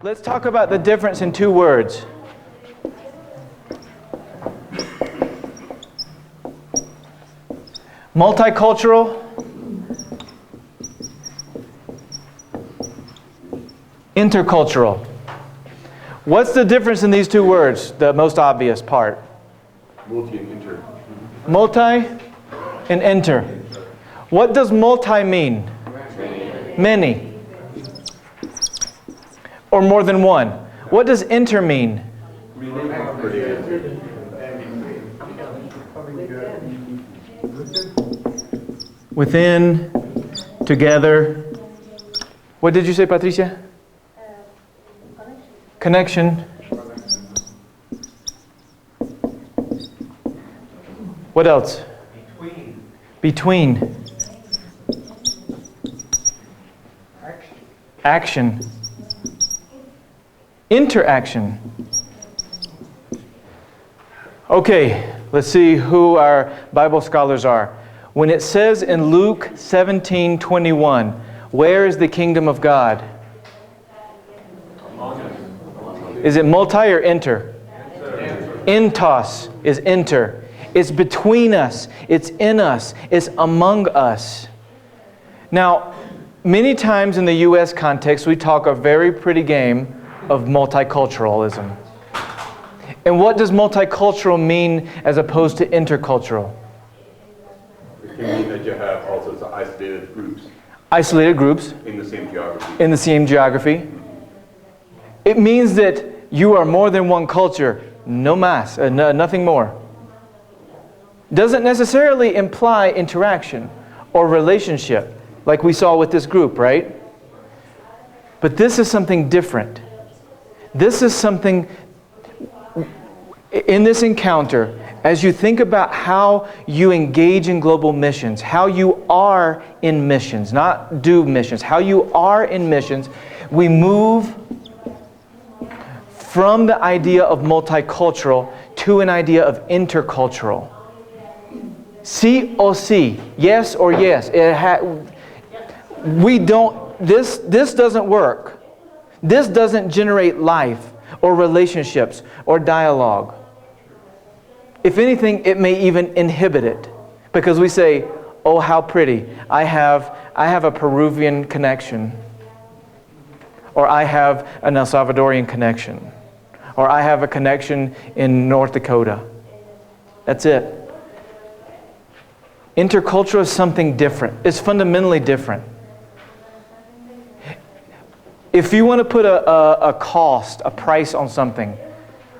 Let's talk about the difference in two words. Multicultural, intercultural. What's the difference in these two words? The most obvious part. Multi and inter. Multi and inter. What does multi mean? Many. Or more than one. What does inter mean? Within, together. What did you say, Patricia? Connection. What else? Between. Action. Interaction. Okay, let's see who our Bible scholars are. When it says in Luke 17:21, where is the kingdom of God? Is it multi or inter? Entos is inter. It's between us. It's in us. It's among us. Now, many times in the U.S. context, we talk a very pretty game of multiculturalism. And what does multicultural mean as opposed to intercultural? It can mean that you have also some isolated groups. Isolated groups. In the same geography. In the same geography. It means that you are more than one culture. No más, nothing more. Doesn't necessarily imply interaction or relationship, like we saw with this group, right? But this is something different. This is something, in this encounter, as you think about how you engage in global missions, how you are in missions, not do missions, how you are in missions, we move from the idea of multicultural to an idea of intercultural. Sí o sí, yes or yes. This doesn't work. This doesn't generate life or relationships or dialogue. If anything, it may even inhibit it. Because we say, oh, how pretty. I have a Peruvian connection. Or I have an El Salvadorian connection. Or I have a connection in North Dakota. That's it. Intercultural is something different. It's fundamentally different. If you want to put a cost, a price on something,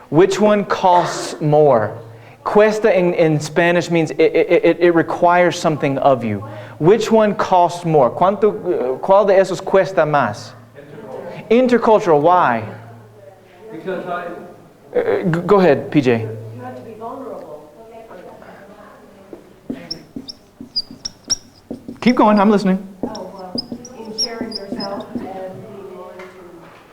which one costs more? Cuesta in Spanish means it requires something of you. Which one costs more? ¿Cuál de esos cuesta más? Intercultural. Why? Because go ahead, PJ. You have to be vulnerable. Keep going, I'm listening. Oh, well, in sharing yourself and being willing to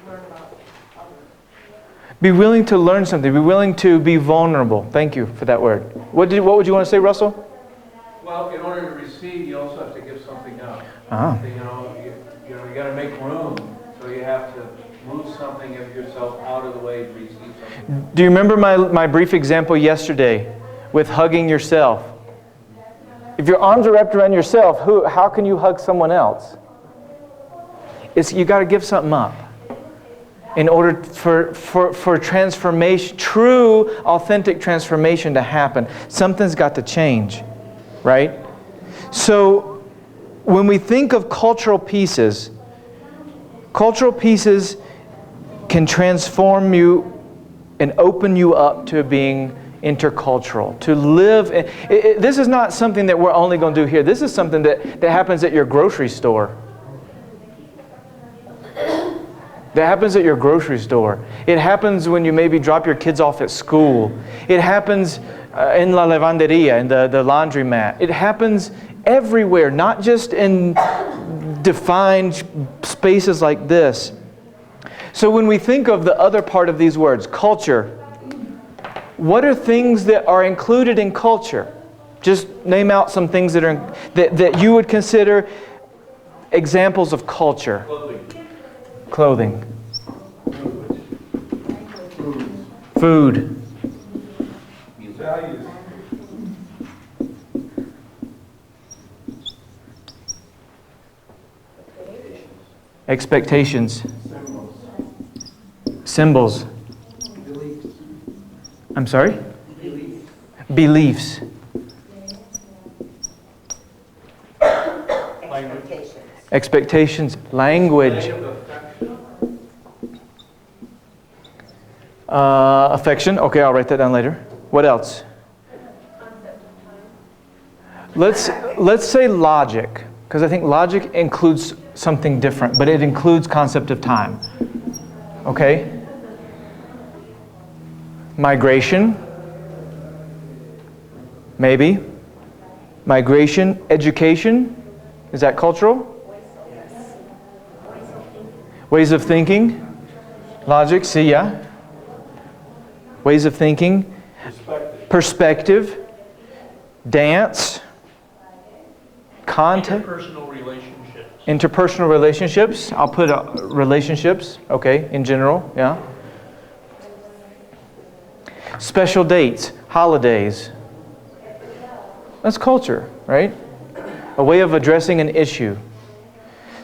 learn about others. Be willing to learn something. Be willing to be vulnerable. Thank you for that word. What would you want to say, Russell? well, in order to receive, you also have to give something up. Ah. You got to make room. So you have to move something of yourself out of the way to receive something. Do you remember my brief example yesterday with hugging yourself? If your arms are wrapped around yourself, how can you hug someone else? You got to give something up in order for transformation, true, authentic transformation to happen. Something's got to change, right? So when we think of cultural pieces can transform you and open you up to being intercultural, to live. This is not something that we're only going to do here. This is something that happens at your grocery store. That happens at your grocery store. It happens when you maybe drop your kids off at school. It happens in la lavanderia, in the laundromat. It happens everywhere, not just in defined spaces like this. So when we think of the other part of these words, culture, what are things that are included in culture? Just name out some things that you would consider examples of culture. Clothing. Food. Values. Expectations. Symbols. I'm sorry? Beliefs. Expectations. Language. Affection. Okay, I'll write that down later. What else? Let's say logic, because I think logic includes something different, but it includes concept of time. Okay? Migration. Maybe. Migration. Education. Is that cultural? Ways of thinking. Logic. See, yeah. Ways of thinking. Perspective. Dance. Content. Interpersonal relationships. I'll put relationships. Okay, in general, yeah. Special dates, holidays. That's culture, right? A way of addressing an issue.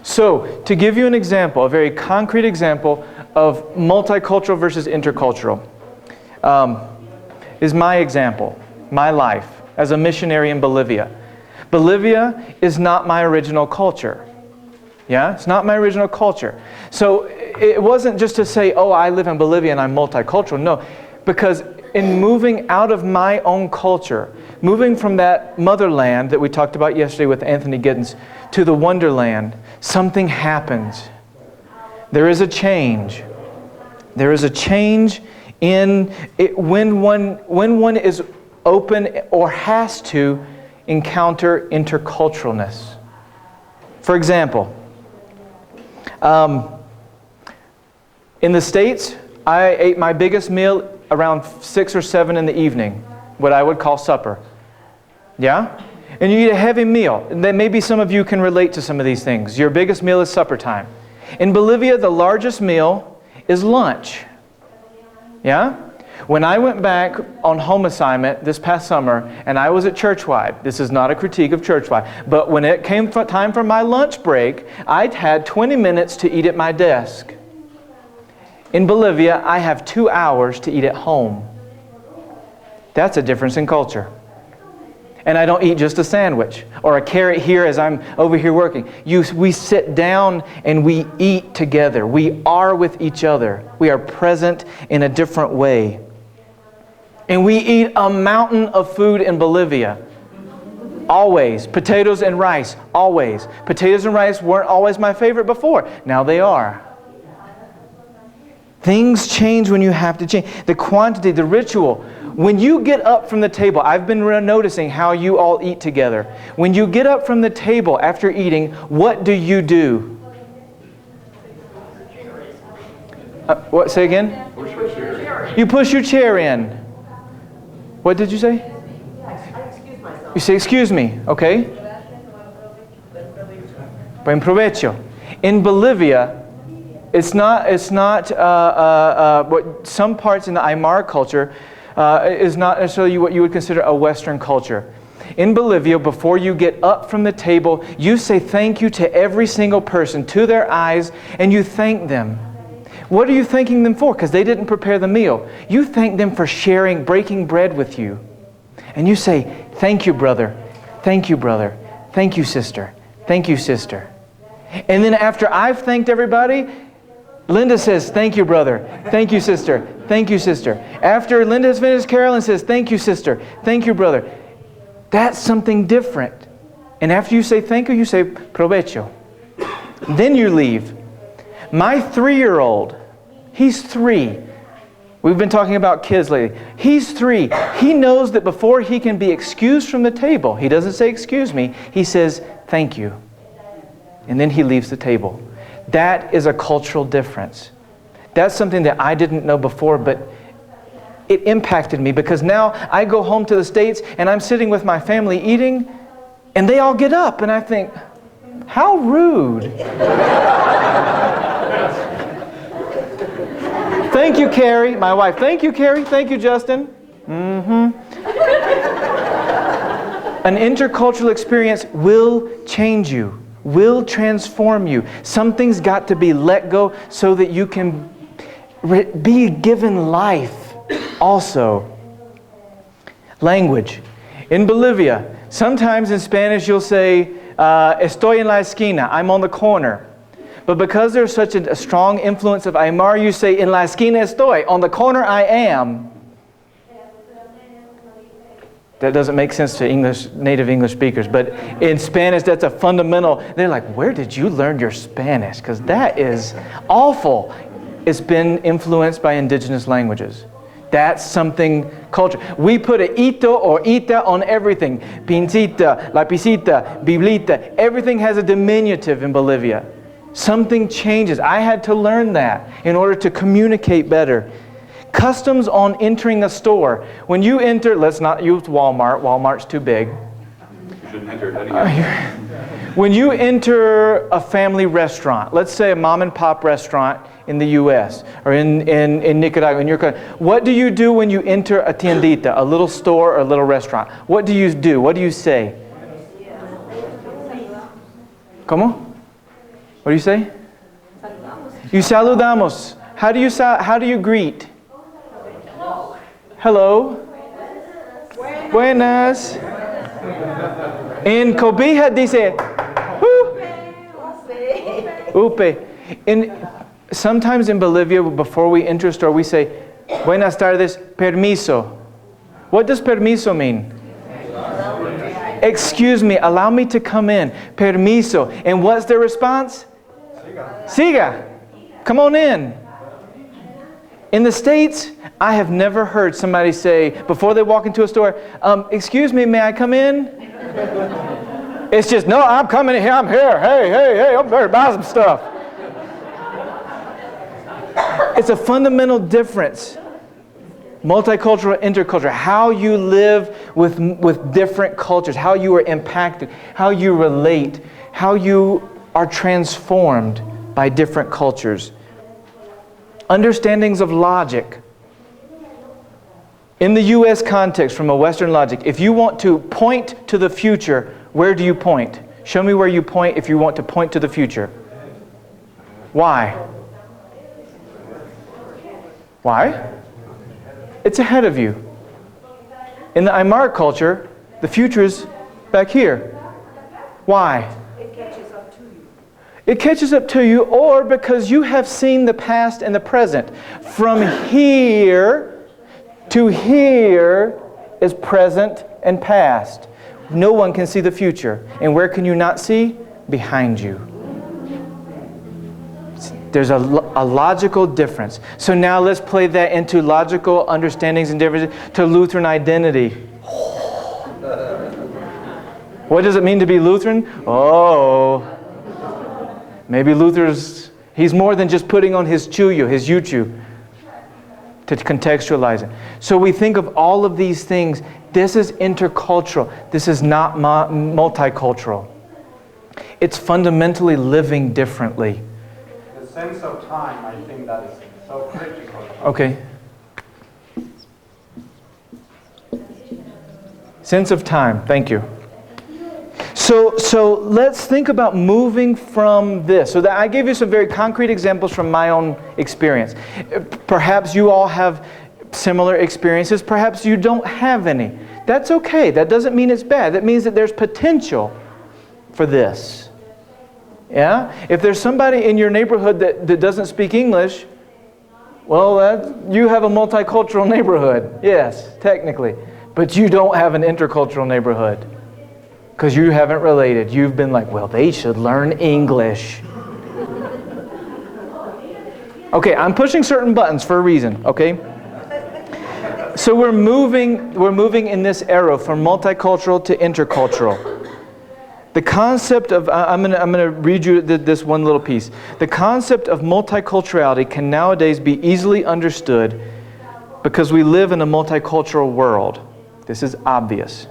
So, to give you an example, a very concrete example of multicultural versus intercultural, is my example, my life as a missionary in Bolivia. Bolivia is not my original culture. Yeah, it's not my original culture. So it wasn't just to say, oh, I live in Bolivia and I'm multicultural. No, because in moving out of my own culture, moving from that motherland that we talked about yesterday with Anthony Giddens to the wonderland, something happens. There is a change. There is a change in it when one is open or has to encounter interculturalness. For example, in the States, I ate my biggest meal around 6 or 7 in the evening, what I would call supper. Yeah? And you eat a heavy meal. And then maybe some of you can relate to some of these things. Your biggest meal is supper time. In Bolivia, the largest meal is lunch. Yeah? When I went back on home assignment this past summer, and I was at Churchwide, this is not a critique of Churchwide, but when it came time for my lunch break, I'd had 20 minutes to eat at my desk. In Bolivia, I have 2 hours to eat at home. That's a difference in culture. And I don't eat just a sandwich or a carrot here as I'm over here working. We sit down and we eat together. We are with each other. We are present in a different way. And we eat a mountain of food in Bolivia. Always. Potatoes and rice. Always. Potatoes and rice weren't always my favorite before. Now they are. Things change when you have to change. The quantity, the ritual. When you get up from the table, I've been noticing how you all eat together. When you get up from the table after eating, what do you do? What? Say again? Push your chair. You push your chair in. What did you say? I excuse myself. You say, excuse me, okay? Buen provecho. In Bolivia, it's not what some parts in the Aymara culture is not necessarily what you would consider a Western culture. In Bolivia, before you get up from the table, you say thank you to every single person, to their eyes, and you thank them. What are you thanking them for? Because they didn't prepare the meal. You thank them for sharing, breaking bread with you. And you say, thank you, brother. Thank you, brother. Thank you, sister. Thank you, sister. And then after I've thanked everybody, Linda says, thank you, brother. Thank you, sister. Thank you, sister. After Linda has finished, Carolyn says, thank you, sister. Thank you, brother. That's something different. And after you say thank you say provecho. Then you leave. My 3-year-old, he's 3. We've been talking about kids lately. He's 3. He knows that before he can be excused from the table, he doesn't say excuse me, he says thank you. And then he leaves the table. That is a cultural difference. That's something that I didn't know before, but it impacted me because now I go home to the States and I'm sitting with my family eating and they all get up and I think, how rude. Thank you, Carrie, my wife. Thank you, Carrie. Thank you, Justin. An intercultural experience will change you, will transform you. Something's got to be let go so that you can be given life also. Language. In Bolivia, sometimes in Spanish you'll say, estoy en la esquina, I'm on the corner. But because there's such a strong influence of Aymara, you say, en la esquina estoy, on the corner I am. That doesn't make sense to native English speakers, but in Spanish that's a fundamental. They're like, where did you learn your Spanish? Because that is awful. It's been influenced by indigenous languages. That's something culture. We put a ito or ita on everything. Pincita, lapicita, biblita. Everything has a diminutive in Bolivia. Something changes. I had to learn that in order to communicate better. Customs on entering a store. When you enter, let's not use Walmart. Walmart's too big. You shouldn't enter it anyway. When you enter a family restaurant, let's say a mom and pop restaurant in the U.S. or in Nicaragua, in your country, what do you do when you enter a tiendita, a little store or a little restaurant? What do you do? What do you say? ¿Cómo? What do you say? You saludamos. How do you greet? Hello. Buenas. En cobija dice upe. Sometimes in Bolivia, before we enter a store, we say, buenas tardes, permiso. What does permiso mean? Excuse me, allow me to come in. Permiso. And what's their response? Siga. Come on in. In the States, I have never heard somebody say, before they walk into a store, excuse me, may I come in? It's just, no, I'm coming in here, I'm here. Hey, I'm here to buy some stuff. It's a fundamental difference. Multicultural, intercultural, how you live with different cultures, how you are impacted, how you relate, how you are transformed by different cultures. Understandings of logic. In the U.S. context, from a Western logic, if you want to point to the future, where do you point? Show me where you point if you want to point to the future. Why? Why? It's ahead of you. In the Aymara culture, the future is back here. Why? It catches up to you. It catches up to you, or because you have seen the past and the present. From here to here is present and past. No one can see the future. And where can you not see? Behind you. There's a logical difference. So now let's play that into logical understandings and differences to Lutheran identity. What does it mean to be Lutheran? Oh, maybe he's more than just putting on his chuyo, his yuchu, to contextualize it. So we think of all of these things. This is intercultural. This is not multicultural. It's fundamentally living differently. The sense of time, I think that is so critical. Okay. Sense of time. Thank you. So let's think about moving from this. So that I gave you some very concrete examples from my own experience. Perhaps you all have similar experiences. Perhaps you don't have any. That's okay. That doesn't mean it's bad. That means that there's potential for this. Yeah? If there's somebody in your neighborhood that doesn't speak English, well, you have a multicultural neighborhood. Yes, technically. But you don't have an intercultural neighborhood. Because you haven't related. You've been like, well, they should learn English. Okay, I'm pushing certain buttons for a reason, okay? So we're moving in this arrow from multicultural to intercultural. The concept of, I'm going to read you this one little piece. The concept of multiculturality can nowadays be easily understood because we live in a multicultural world. This is obvious.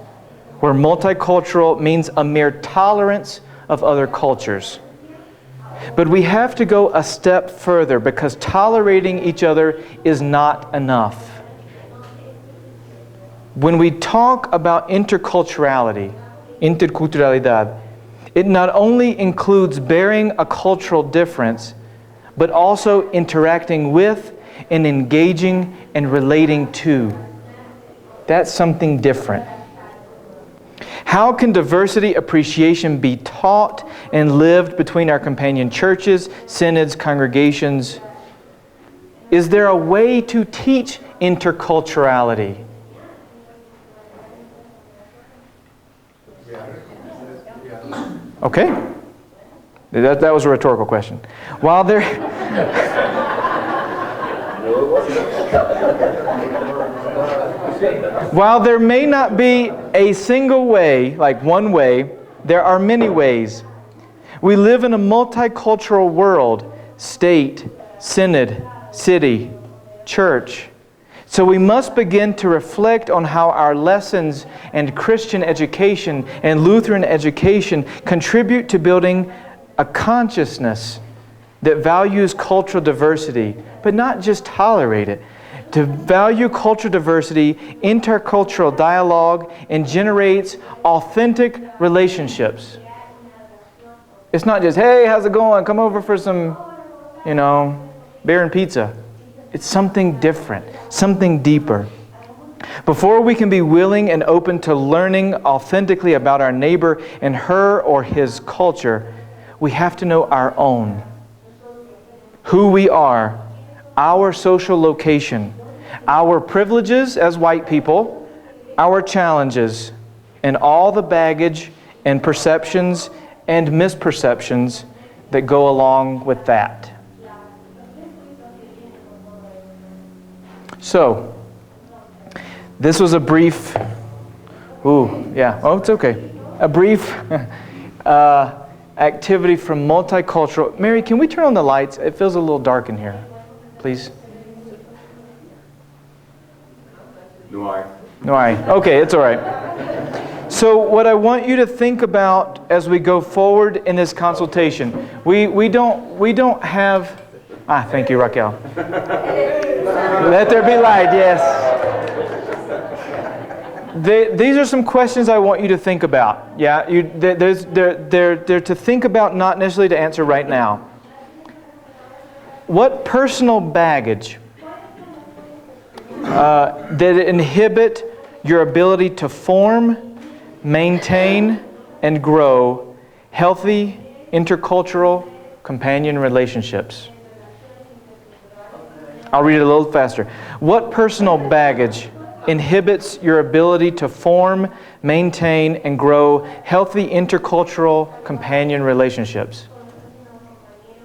Where multicultural means a mere tolerance of other cultures. But we have to go a step further because tolerating each other is not enough. When we talk about interculturality, interculturalidad, it not only includes bearing a cultural difference, but also interacting with and engaging and relating to. That's something different. How can diversity appreciation be taught and lived between our companion churches, synods, congregations? Is there a way to teach interculturality? Okay. That was a rhetorical question. While there may not be a single way, like one way, there are many ways. We live in a multicultural world, state, synod, city, church. So we must begin to reflect on how our lessons and Christian education and Lutheran education contribute to building a consciousness that values cultural diversity, but not just tolerate it. To value cultural diversity, intercultural dialogue, and generates authentic relationships. It's not just, hey, how's it going? Come over for some, beer and pizza. It's something different, something deeper. Before we can be willing and open to learning authentically about our neighbor and her or his culture, we have to know our own. Who we are, our social location, our privileges as white people, our challenges, and all the baggage and perceptions and misperceptions that go along with that. So, this was a brief, it's okay. A brief activity from Multicultural. Mary, can we turn on the lights? It feels a little dark in here, please. No, I. Okay, it's all right. So what I want you to think about as we go forward in this consultation, we don't have. Thank you, Raquel. Let there be light. Yes. These are some questions I want you to think about. Yeah, they're to think about, not necessarily to answer right now. What personal baggage that inhibit your ability to form, maintain, and grow healthy intercultural companion relationships? I'll read it a little faster. What personal baggage inhibits your ability to form, maintain, and grow healthy intercultural companion relationships?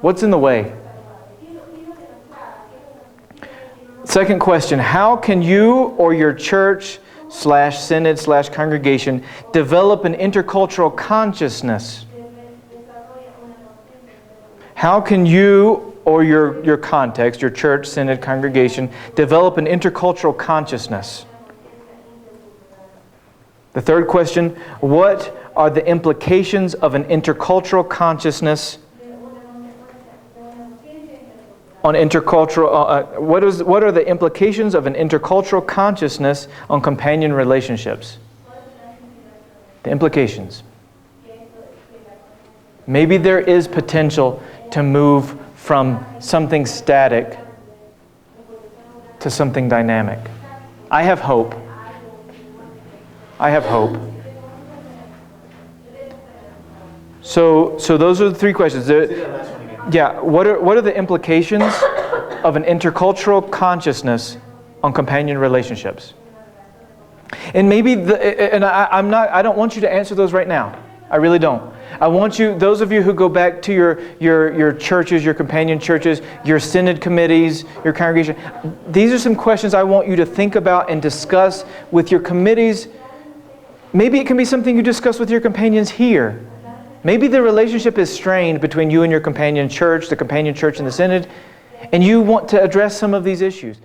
What's in the way? Second question, how can you or your church / synod / congregation develop an intercultural consciousness? How can you or your context, your church, synod, congregation, develop an intercultural consciousness? The third question, what are the implications of an intercultural consciousness on intercultural? What are the implications of an intercultural consciousness on companion relationships? The implications. Maybe there is potential to move from something static to something dynamic. I have hope. So those are the three questions. What are the implications of an intercultural consciousness on companion relationships? And maybe I don't want you to answer those right now. I really don't. I want you, those of you who go back to your churches, your companion churches, your synod committees, your congregation, these are some questions I want you to think about and discuss with your committees. Maybe it can be something you discuss with your companions here. Maybe the relationship is strained between you and your companion church, the companion church and the synod, and you want to address some of these issues.